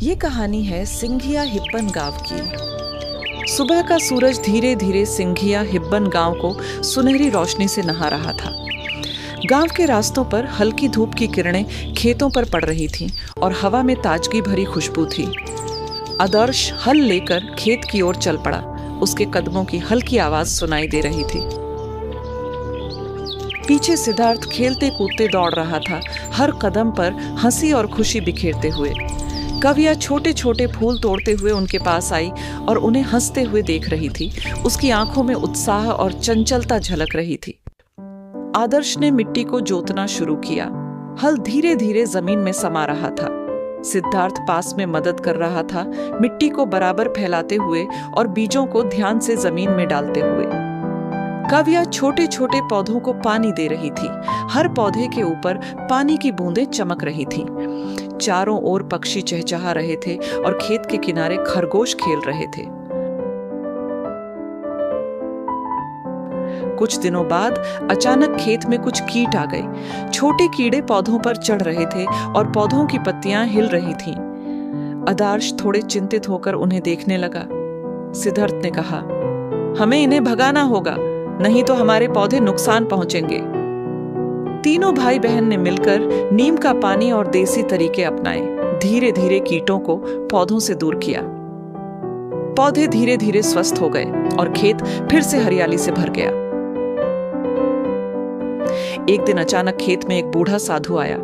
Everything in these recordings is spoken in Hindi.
ये कहानी है सिंघिया हिब्बन गांव की। सुबह का सूरज धीरे धीरे सिंघिया हिब्बन गांव को सुनहरी रोशनी से नहा रहा था। गांव के रास्तों पर हल्की धूप की किरणें खेतों पर पड़ रही थीं और हवा में ताजगी भरी खुशबू थी। आदर्श हल लेकर खेत की ओर चल पड़ा। उसके कदमों की हल्की आवाज सुनाई दे रही थी। पीछे सिद्धार्थ खेलते कूदते दौड़ रहा था, हर कदम पर हंसी और खुशी बिखेरते हुए। कविया छोटे छोटे फूल तोड़ते हुए उनके पास आई और उन्हें हंसते हुए देख रही थी। उसकी आंखों में उत्साह और चंचलता झलक रही थी। आदर्श ने मिट्टी को जोतना शुरू किया। हल धीरे धीरे जमीन में समा रहा था। सिद्धार्थ पास में मदद कर रहा था, मिट्टी को बराबर फैलाते हुए और बीजों को ध्यान से जमीन में डालते हुए। कविया छोटे छोटे पौधों को पानी दे रही थी। हर पौधे के ऊपर पानी की बूंदें चमक रही थीं। चारों ओर पक्षी चहचहा रहे थे और खेत के किनारे खरगोश खेल रहे थे। कुछ दिनों बाद अचानक खेत में कुछ कीट आ गए। छोटे कीड़े पौधों पर चढ़ रहे थे और पौधों की पत्तियां हिल रही थीं। आदर्श थोड़े चिंतित होकर उन्हें देखने लगा। सिद्धार्थ ने कहा, हमें इन्हें भगाना होगा, नहीं तो हमारे पौधे नुकसान पहुंचेंगे। तीनों भाई बहन ने मिलकर नीम का पानी और देसी तरीके अपनाए। धीरे धीरे कीटों को पौधों से दूर किया। पौधे धीरे धीरे स्वस्थ हो गए और खेत फिर से हरियाली से भर गया। एक दिन अचानक खेत में एक बूढ़ा साधु आया।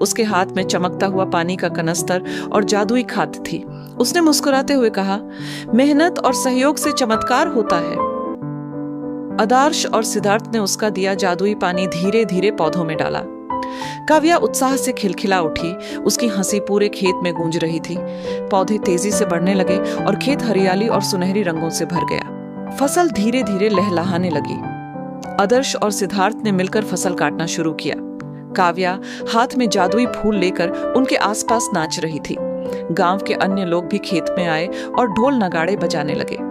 उसके हाथ में चमकता हुआ पानी का कनस्तर और जादुई खाद थी। उसने मुस्कुराते हुए कहा, मेहनत और सहयोग से चमत्कार होता है। आदर्श और सिद्धार्थ ने उसका दिया जादुई पानी धीरे धीरे पौधों में डाला। काव्या उत्साह से खिलखिला उठी। उसकी हंसी पूरे खेत में गूंज रही थी। पौधे तेजी से बढ़ने लगे और खेत हरियाली और सुनहरी रंगों से भर गया। फसल धीरे धीरे लहलहाने लगी। आदर्श और सिद्धार्थ ने मिलकर फसल काटना शुरू किया। काव्या हाथ में जादुई फूल लेकर उनके आसपास नाच रही थी। गांव के अन्य लोग भी खेत में आए और ढोल नगाड़े बजाने लगे।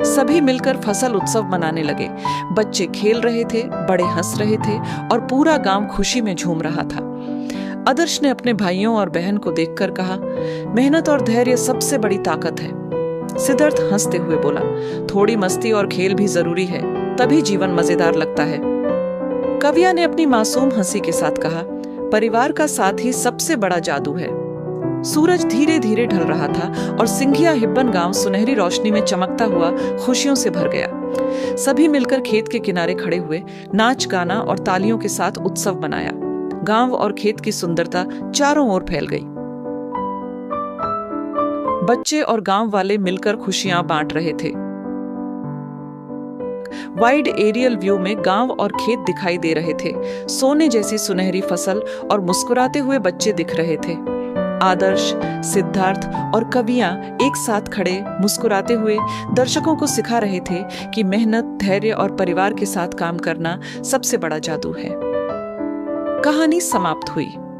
सभी मिलकर फसल उत्सव मनाने लगे। बच्चे खेल रहे थे, बड़े हंस रहे थे और पूरा गांव खुशी में झूम रहा था। आदर्श ने अपने भाइयों और बहन को देखकर कहा, मेहनत और धैर्य सबसे बड़ी ताकत है। सिद्धार्थ हंसते हुए बोला, थोड़ी मस्ती और खेल भी जरूरी है, तभी जीवन मजेदार लगता है। कविया ने अपनी मासूम हंसी के साथ कहा, परिवार का साथ ही सबसे बड़ा जादू है। सूरज धीरे धीरे ढल रहा था और सिंघिया हिब्बन गांव सुनहरी रोशनी में चमकता हुआ खुशियों से भर गया। सभी मिलकर खेत के किनारे खड़े हुए नाच गाना और तालियों के साथ उत्सव मनाया। गांव और खेत की सुंदरता चारों ओर फैल गई। बच्चे और गांव वाले मिलकर खुशियां बांट रहे थे। वाइड एरियल व्यू में गांव और खेत दिखाई दे रहे थे। सोने जैसी सुनहरी फसल और मुस्कुराते हुए बच्चे दिख रहे थे। आदर्श, सिद्धार्थ और कविया एक साथ खड़े मुस्कुराते हुए दर्शकों को सिखा रहे थे कि मेहनत, धैर्य और परिवार के साथ काम करना सबसे बड़ा जादू है। कहानी समाप्त हुई।